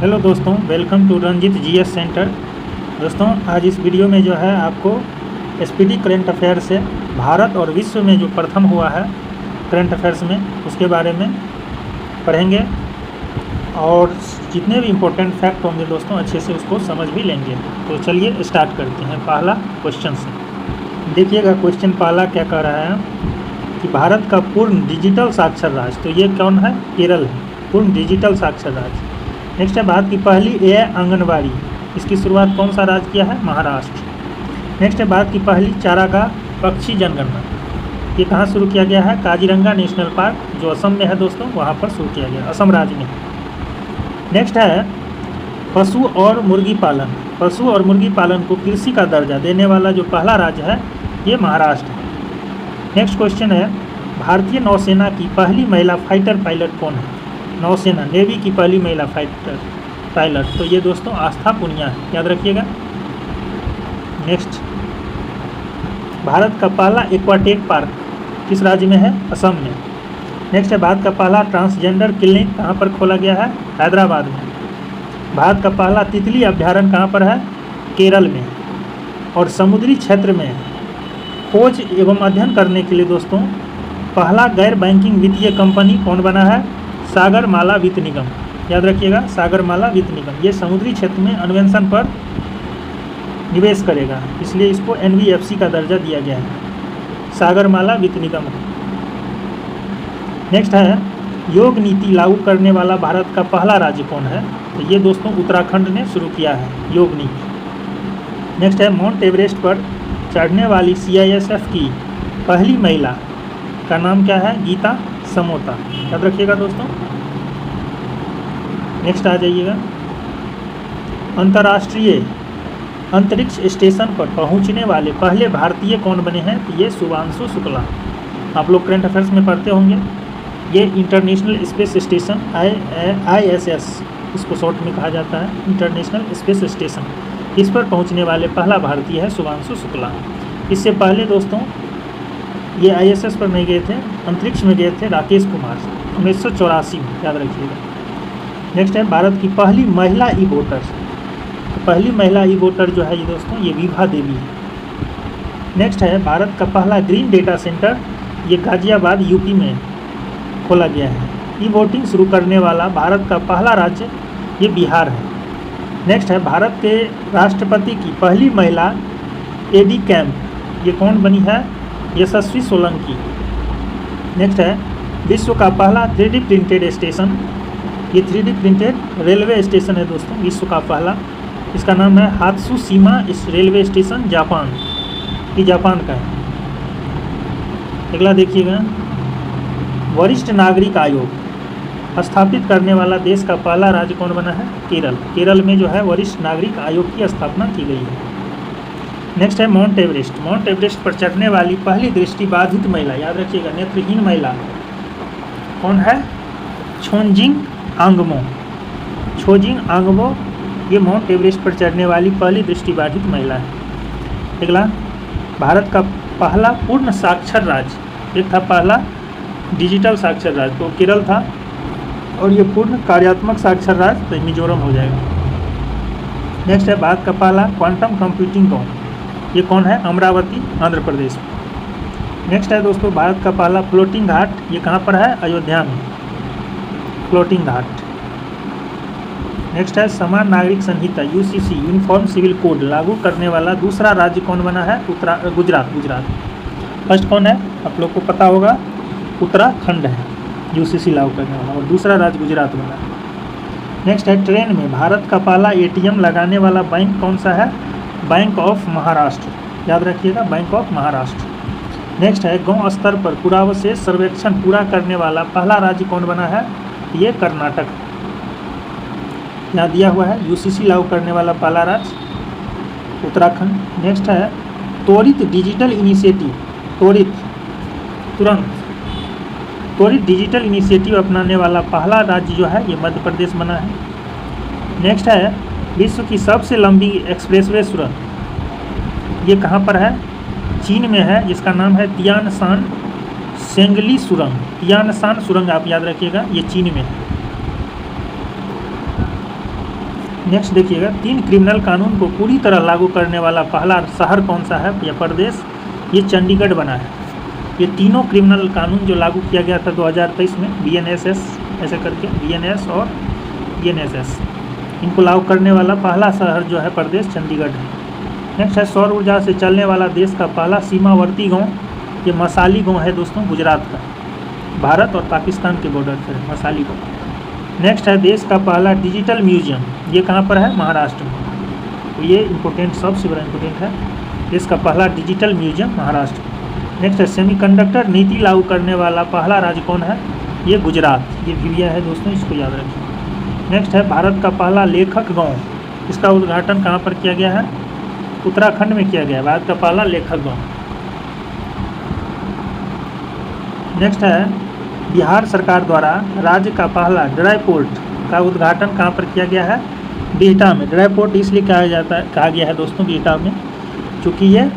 Hello दोस्तों, welcome to Ranjit GS centre. दोस्तों, आज इस वीडियो में जो है आपको एसपीडी करंट अफेयर से भारत और विश्व में जो प्रथम हुआ है करंट अफेयर्स में उसके बारे में पढ़ेंगे और जितने भी इम्पोर्टेंट फैक्ट होंगे दोस्तों अच्छे से उसको समझ भी लेंगे। तो चलिए स्टार्ट करते हैं पहला क्वेश्चन से। देखिएगा क्वेश्चन पहला क्या कह रहा है कि भारत का पूर्ण डिजिटल साक्षर राज्य, तो ये कौन है? केरल है, पूर्ण डिजिटल साक्षर राज्य। नेक्स्ट है भारत की पहली एआई आंगनबाड़ी, इसकी शुरुआत कौन सा राज्य किया है? महाराष्ट्र। नेक्स्ट है भारत की पहली चारागाह पक्षी जनगणना, ये कहाँ शुरू किया गया है? काजीरंगा नेशनल पार्क जो असम में है दोस्तों, वहाँ पर शुरू किया गया, असम राज्य में। नेक्स्ट है पशु और मुर्गी पालन, पशु और मुर्गी पालन को कृषि का दर्जा देने वाला जो पहला राज्य है ये महाराष्ट्र है। नेक्स्ट क्वेश्चन है भारतीय नौसेना की पहली महिला फाइटर पायलट कौन है? नौसेना नेवी की पहली महिला फाइटर पायलट, तो ये दोस्तों आस्था पुनिया है, याद रखिएगा। नेक्स्ट, भारत का पहला एक्वाटेक पार्क किस राज्य में है? असम में। नेक्स्ट है भारत का पहला ट्रांसजेंडर क्लिनिक कहाँ पर खोला गया है? हैदराबाद में। भारत का पहला तितली अभ्यारण्य कहाँ पर है? केरल में। और समुद्री क्षेत्र में खोज एवं अध्ययन करने के लिए दोस्तों पहला गैर बैंकिंग वित्तीय कंपनी कौन बना है? सागरमाला वित्त निगम, याद रखिएगा, सागरमाला वित्त निगम। ये समुद्री क्षेत्र में अन्वेषण पर निवेश करेगा, इसलिए इसको एनबीएफसी का दर्जा दिया गया है, सागरमाला वित्त निगम। नेक्स्ट है योग नीति लागू करने वाला भारत का पहला राज्य कौन है? तो ये दोस्तों उत्तराखंड ने शुरू किया है योग नीति। नेक्स्ट है माउंट एवरेस्ट पर चढ़ने वाली सीआईएसएफ की पहली महिला का नाम क्या है? गीता समोता, याद रखिएगा दोस्तों। नेक्स्ट आ जाइएगा, अंतर्राष्ट्रीय अंतरिक्ष स्टेशन पर पहुंचने वाले पहले भारतीय कौन बने हैं? तो ये शुभांशु शुक्ला, आप लोग करंट अफेयर्स में पढ़ते होंगे। ये इंटरनेशनल स्पेस स्टेशन ISS इसको शॉर्ट में कहा जाता है, इंटरनेशनल स्पेस स्टेशन, इस पर पहुंचने वाले पहला भारतीय है शुभांशु शुक्ला। इससे पहले दोस्तों ये ISS पर नहीं गए थे, अंतरिक्ष में गए थे राकेश कुमार 1984 में, याद रखिएगा। नेक्स्ट है भारत की पहली महिला ई वोटर, तो पहली महिला ई वोटर जो है ये दोस्तों ये विभा देवी है। नेक्स्ट है भारत का पहला ग्रीन डेटा सेंटर, ये गाजियाबाद यूपी में खोला गया है। ई वोटिंग शुरू करने वाला भारत का पहला राज्य ये बिहार है। नेक्स्ट है भारत के राष्ट्रपति की पहली महिला एडी कैंप, ये कौन बनी है? यशस्वी सोलंकी। नेक्स्ट है विश्व का पहला 3D प्रिंटेड स्टेशन, ये 3D प्रिंटेड रेलवे स्टेशन है दोस्तों, विश्व का पहला, इसका नाम है हात्सुशिमा रेलवे स्टेशन, जापान, ये जापान का है। अगला देखिएगा, वरिष्ठ नागरिक आयोग स्थापित करने वाला देश का पहला राज्य कौन बना है? केरल। केरल में जो है वरिष्ठ नागरिक आयोग की स्थापना की गई है। नेक्स्ट है माउंट एवरेस्ट, माउंट एवरेस्ट पर चढ़ने वाली पहली दृष्टिबाधित महिला, याद रखिएगा, नेत्रहीन महिला कौन है? छोजिंग आंगमो, छोजिंग आंगमो, ये माउंट एवरेस्ट पर चढ़ने वाली पहली दृष्टिबाधित महिला है। अगला, भारत का पहला पूर्ण साक्षर राज्य, एक था पहला डिजिटल साक्षर राज्य तो केरल था, और ये पूर्ण कार्यात्मक साक्षर राज्य तो मिजोरम हो जाएगा। नेक्स्ट है भारत का पहला क्वांटम कंप्यूटिंग कौन, ये कौन है? अमरावती, आंध्र प्रदेश में। नेक्स्ट है दोस्तों भारत का पहला फ्लोटिंग घाट, ये कहाँ पर है? अयोध्या में, फ्लोटिंग घाट। नेक्स्ट है समान नागरिक संहिता UCC यूनिफॉर्म सिविल कोड लागू करने वाला दूसरा राज्य कौन बना है? गुजरात। फर्स्ट कौन है? आप लोग को पता होगा, उत्तराखंड है UCC लागू करने वाला, और दूसरा राज्य गुजरात बना है। नेक्स्ट है ट्रेन में भारत का पहला ATM लगाने वाला बैंक कौन सा है? बैंक ऑफ महाराष्ट्र, याद रखिएगा, बैंक ऑफ महाराष्ट्र। नेक्स्ट है गांव स्तर पर पुरावशेष सर्वेक्षण पूरा करने वाला पहला राज्य कौन बना है? ये कर्नाटक, यहाँ दिया हुआ है UCC लागू करने वाला पहला राज्य उत्तराखंड। नेक्स्ट है त्वरित डिजिटल इनिशिएटिव, त्वरित डिजिटल इनिशिएटिव अपनाने वाला पहला राज्य जो है ये मध्य प्रदेश बना है। नेक्स्ट है विश्व की सबसे लंबी एक्सप्रेसवे सुरंग, ये कहाँ पर है? चीन में है, जिसका नाम है तियानशान सेंगली सुरंग, तियानशान सुरंग आप याद रखिएगा, ये चीन में है। नेक्स्ट देखिएगा, 3 क्रिमिनल कानून को पूरी तरह लागू करने वाला पहला शहर कौन सा है या प्रदेश? ये चंडीगढ़ बना है। ये तीनों क्रिमिनल कानून जो लागू किया गया था 2023 में, BNSS ऐसे करके, BNS और BNSS, इनको लागू करने वाला पहला शहर जो है प्रदेश चंडीगढ़ है। नेक्स्ट है, सौर ऊर्जा से चलने वाला देश का पहला सीमावर्ती गांव, ये मसाली गांव है दोस्तों, गुजरात का, भारत और पाकिस्तान के बॉर्डर पर है मसाली गांव। नेक्स्ट है, देश का पहला डिजिटल म्यूजियम, ये कहाँ पर है? महाराष्ट्र में। तो ये इम्पोर्टेंट, सबसे बड़ा इम्पोर्टेंट है, देश का पहला डिजिटल म्यूजियम महाराष्ट्र। नेक्स्ट है, सेमीकंडक्टर नीति लागू करने वाला पहला राज्य कौन है? ये गुजरात। ये विविया है दोस्तों, इसको याद रखिए। नेक्स्ट है, भारत का पहला लेखक गांव, इसका उद्घाटन कहाँ पर किया गया है? उत्तराखंड में किया गया है, भारत का पहला लेखक गांव। नेक्स्ट है, बिहार सरकार द्वारा राज्य का पहला ड्राई पोर्ट का उद्घाटन कहाँ पर किया गया है? बिहटा में। ड्राई पोर्ट इसलिए कहा गया है दोस्तों बिहटा में, चूँकि ये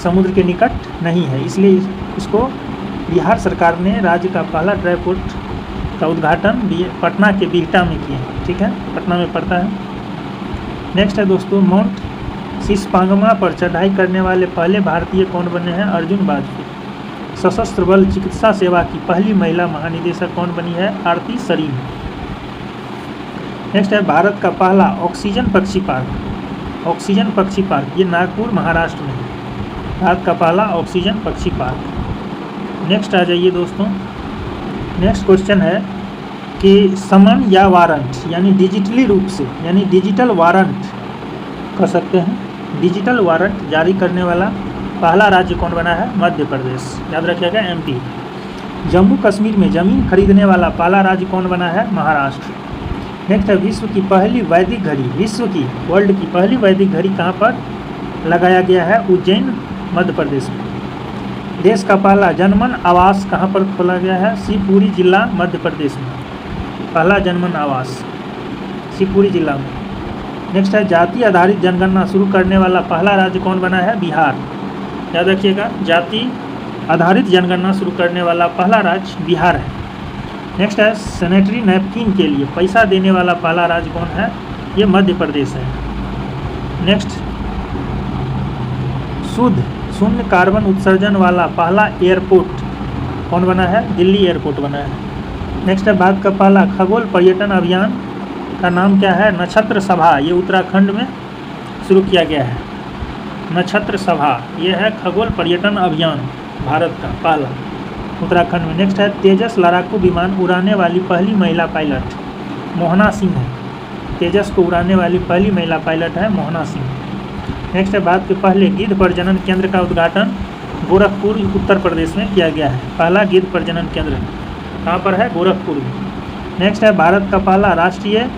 समुद्र के निकट नहीं है, इसलिए इसको बिहार सरकार ने राज्य का पहला ड्राई पोर्ट का उद्घाटन पटना के बिहटा में किया है। ठीक है, पटना में पड़ता है। नेक्स्ट है दोस्तों, माउंट सिसपांगमा पर चढ़ाई करने वाले पहले भारतीय कौन बने हैं? अर्जुन वाजपेयी। सशस्त्र बल चिकित्सा सेवा की पहली महिला महानिदेशक कौन बनी है? आरती सरीन। नेक्स्ट है, भारत का पहला ऑक्सीजन पक्षी पार्क, ऑक्सीजन पक्षी पार्क, ये नागपुर महाराष्ट्र में है, भारत का पहला ऑक्सीजन पक्षी पार्क। नेक्स्ट आ जाइए दोस्तों, नेक्स्ट क्वेश्चन है कि समन या वारंट, यानी डिजिटली रूप से, यानी डिजिटल वारंट कर सकते हैं, डिजिटल वारंट जारी करने वाला पहला राज्य कौन बना है? मध्य प्रदेश। याद रखिएगा, MP। जम्मू कश्मीर में ज़मीन खरीदने वाला पहला राज्य कौन बना है? महाराष्ट्र। नेक्स्ट है, विश्व की पहली वैदिक घड़ी, विश्व की, वर्ल्ड की पहली वैदिक घड़ी कहाँ पर लगाया गया है? उज्जैन, मध्य प्रदेश में। देश का पहला जनमन आवास कहाँ पर खोला गया है? शिवपुरी जिला, मध्य प्रदेश में, पहला जनमन आवास शिवपुरी जिला में। नेक्स्ट है, जाति आधारित जनगणना शुरू करने वाला पहला राज्य कौन बना है? बिहार। याद रखिएगा, जाति आधारित जनगणना शुरू करने वाला पहला राज्य बिहार है। नेक्स्ट है, सैनिटरी नैपकिन के लिए पैसा देने वाला पहला राज्य कौन है? ये मध्य प्रदेश है। नेक्स्ट, शुद्ध शून्य कार्बन उत्सर्जन वाला पहला एयरपोर्ट कौन बना है? दिल्ली एयरपोर्ट बना है। नेक्स्ट है, भारत का पहला खगोल पर्यटन अभियान का नाम क्या है? नक्षत्र सभा, ये उत्तराखंड में शुरू किया गया है। नक्षत्र सभा, ये है खगोल पर्यटन अभियान भारत का पहला, उत्तराखंड में। नेक्स्ट है, तेजस लड़ाकू विमान उड़ाने वाली पहली महिला पायलट मोहना सिंह है। तेजस को उड़ाने वाली पहली महिला पायलट है मोहना सिंह। नेक्स्ट है, भारत के पहले गिद्ध प्रजनन केंद्र का उद्घाटन गोरखपुर, उत्तर प्रदेश में किया गया है। पहला गिद्ध प्रजनन केंद्र कहाँ पर है? गोरखपुर में। नेक्स्ट है, भारत का पहला राष्ट्रीय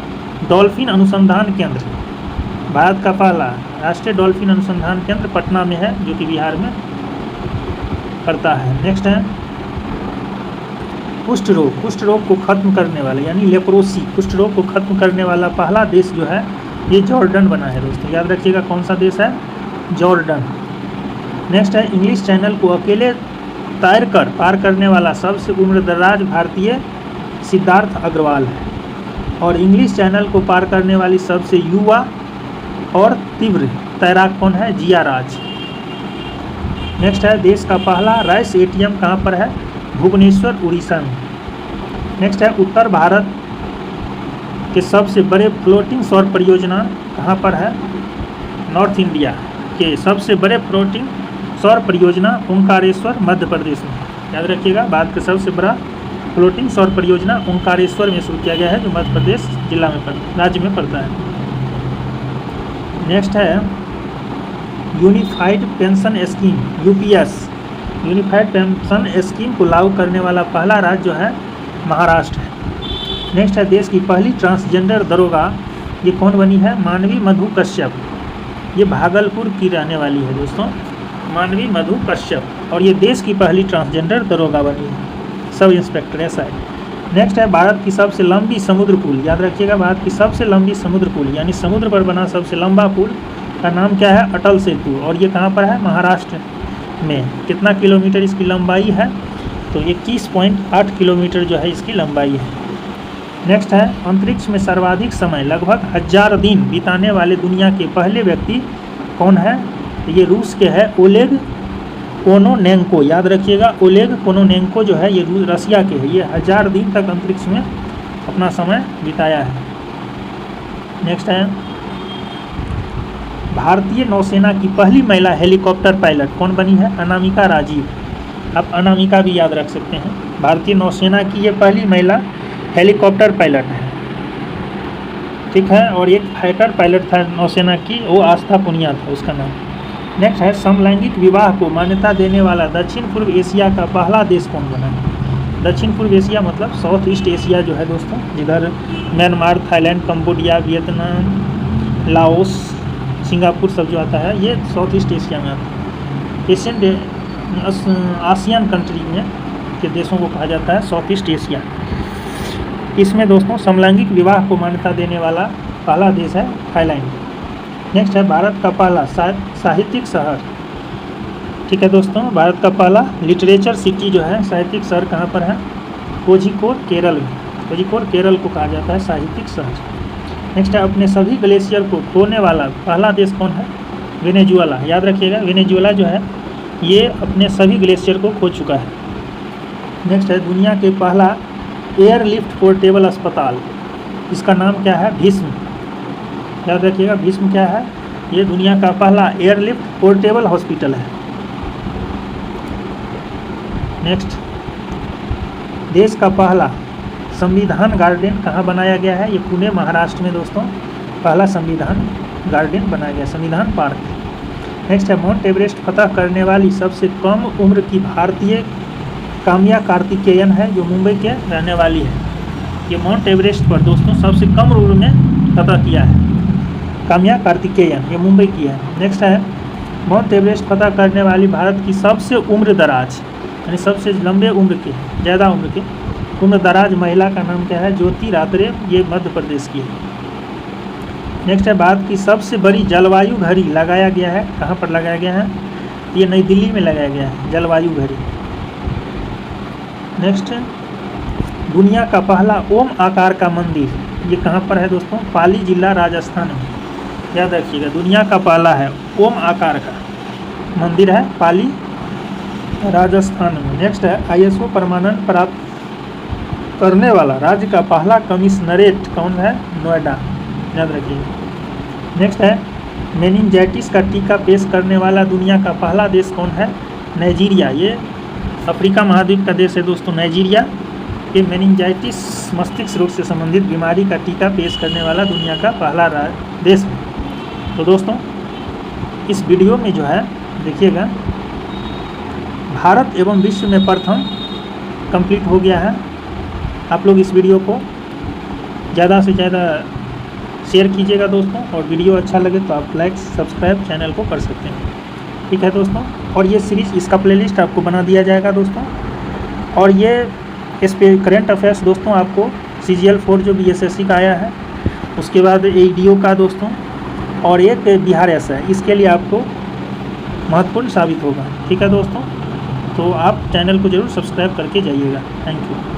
डॉल्फिन अनुसंधान केंद्र, भारत का पहला राष्ट्रीय डॉल्फिन अनुसंधान केंद्र पटना में है, जो कि बिहार में पड़ता है। नेक्स्ट है, कुष्ठ रोग को खत्म करने वाला, यानी लेप्रोसी, कुष्ठ रोग को खत्म करने वाला पहला देश जो है ये जॉर्डन बना है दोस्तों। याद रखिएगा, कौन सा देश है? जॉर्डन। नेक्स्ट है, इंग्लिश चैनल को अकेले तैरकर पार करने वाला सबसे उम्रदराज भारतीय सिद्धार्थ अग्रवाल है, और इंग्लिश चैनल को पार करने वाली सबसे युवा और तीव्र तैराक कौन है? जिया राज। नेक्स्ट है, देश का पहला राइस ATM कहाँ पर है? भुवनेश्वर, उड़ीसा में। नेक्स्ट है, उत्तर भारत के सबसे बड़े फ्लोटिंग सौर परियोजना कहाँ पर है? नॉर्थ इंडिया के सबसे बड़े फ्लोटिंग सौर परियोजना ओंकारेश्वर, मध्य प्रदेश में। याद रखिएगा, भारत का सबसे बड़ा फ्लोटिंग सौर परियोजना ओंकारेश्वर में शुरू किया गया है, जो मध्य प्रदेश जिला में राज्य में पड़ता है। नेक्स्ट है, unified pension scheme, UPS, unified pension scheme को लागू करने वाला पहला राज्य जो है महाराष्ट्र है। नेक्स्ट है, देश की पहली ट्रांसजेंडर दरोगा, ये कौन बनी है? मानवी मधु कश्यप। ये भागलपुर की रहने वाली है दोस्तों, मानवी मधु कश्यप, और ये देश की पहली ट्रांसजेंडर दरोगा बनी है, सब इंस्पेक्टर SI। नेक्स्ट है, भारत की सबसे लंबी समुद्र पुल, याद रखिएगा, भारत की सबसे लंबी समुद्र पुल, यानी समुद्र पर बना सबसे लंबा पुल का नाम क्या है? अटल सेतु, और ये कहाँ पर है? महाराष्ट्र में। कितना किलोमीटर इसकी लंबाई है? तो 21.8 किलोमीटर जो है इसकी लंबाई है। नेक्स्ट है अंतरिक्ष में सर्वाधिक समय लगभग 1000 दिन बिताने वाले दुनिया के पहले व्यक्ति कौन है? ये रूस के है ओलेग कोनोनेंको। याद रखिएगा, ओलेग कोनोनेंको जो है ये रसिया के है। ये 1000 दिन तक अंतरिक्ष में अपना समय बिताया है। नेक्स्ट है भारतीय नौसेना की पहली महिला हेलीकॉप्टर पायलट कौन बनी है? अनामिका राजीव। आप अनामिका भी याद रख सकते हैं। भारतीय नौसेना की ये पहली महिला हेलीकॉप्टर पायलट है, ठीक है। और एक फाइटर पायलट था नौसेना की, वो आस्था पुनिया था उसका नाम। नेक्स्ट है समलैंगिक विवाह को मान्यता देने वाला दक्षिण पूर्व एशिया का पहला देश कौन बना है? दक्षिण पूर्व एशिया मतलब साउथ ईस्ट एशिया जो है दोस्तों, जिधर Myanmar, Thailand, Cambodia, Vietnam, Laos, Singapore सब जो आता है, ये साउथ ईस्ट एशिया में आता है। एशियन आसियान कंट्री में के देशों को कहा जाता है साउथ ईस्ट एशिया। इसमें दोस्तों समलैंगिक विवाह को मान्यता देने वाला पहला देश है थाईलैंड। नेक्स्ट है भारत का पहला साहित्यिक शहर, ठीक है दोस्तों। भारत का पहला लिटरेचर सिटी जो है, साहित्यिक शहर कहाँ पर है? कोझिकोड, केरल में। कोझिकोड केरल को कहा जाता है साहित्यिक शहर। नेक्स्ट है अपने सभी ग्लेशियर को खोने वाला पहला देश कौन है? वेनेजुएला। याद रखिएगा, वेनेजुएला जो है ये अपने सभी ग्लेशियर को खो चुका है। नेक्स्ट है दुनिया के पहला एयरलिफ्ट पोर्टेबल अस्पताल, इसका नाम क्या है? भीष्म। याद रखिएगा, भीष्म क्या है? ये दुनिया का पहला एयरलिफ्ट पोर्टेबल हॉस्पिटल है। नेक्स्ट देश का पहला संविधान गार्डन कहाँ बनाया गया है? ये पुणे महाराष्ट्र में दोस्तों पहला संविधान गार्डन बनाया गया, संविधान पार्क। नेक्स्ट है माउंट एवरेस्ट फतह करने वाली सबसे कम उम्र की भारतीय काम्या कार्तिकेयन है, जो मुंबई के रहने वाली है। ये माउंट एवरेस्ट पर दोस्तों सबसे कम उम्र में फतह किया है, काम्या कार्तिकेयन, ये मुंबई की है। नेक्स्ट है माउंट एवरेस्ट फतह करने वाली भारत की सबसे उम्र दराज, यानी सबसे लंबे उम्र के, ज़्यादा उम्र के उम्र दराज महिला का नाम क्या है? ज्योति रात्रे, ये मध्य प्रदेश की है। नेक्स्ट है भारत की सबसे बड़ी जलवायु घड़ी लगाया गया है, कहाँ पर लगाया गया है? ये नई दिल्ली में लगाया गया है जलवायु घड़ी। नेक्स्ट दुनिया का पहला ओम आकार का मंदिर, ये कहाँ पर है दोस्तों? पाली जिला राजस्थान में। याद रखिएगा, दुनिया का पहला है ओम आकार का मंदिर है पाली राजस्थान में। नेक्स्ट है ISO प्रमाणन प्राप्त करने वाला राज्य का पहला कमिश्नरेट कौन है? नोएडा। याद रखिएगा। नेक्स्ट है मेनिंजाइटिस का टीका पेश करने वाला दुनिया का पहला देश कौन है? नाइजीरिया। ये अफ्रीका महाद्वीप का देश है दोस्तों नाइजीरिया। ये मेनिंजाइटिस मस्तिष्क रोग से संबंधित बीमारी का टीका पेश करने वाला दुनिया का पहला देश है। तो दोस्तों इस वीडियो में जो है देखिएगा, भारत एवं विश्व में प्रथम कंप्लीट हो गया है। आप लोग इस वीडियो को ज़्यादा से ज़्यादा शेयर कीजिएगा दोस्तों, और वीडियो अच्छा लगे तो आप लाइक सब्सक्राइब चैनल को कर सकते हैं, ठीक है दोस्तों। और ये सीरीज़, इसका प्लेलिस्ट आपको बना दिया जाएगा दोस्तों। और ये इस पे करेंट अफेयर्स दोस्तों आपको CGL 4 जो BSSC का आया है, उसके बाद ADO का दोस्तों, और एक बिहार ऐसा है, इसके लिए आपको महत्वपूर्ण साबित होगा, ठीक है दोस्तों। तो आप चैनल को ज़रूर सब्सक्राइब करके जाइएगा। Thank you.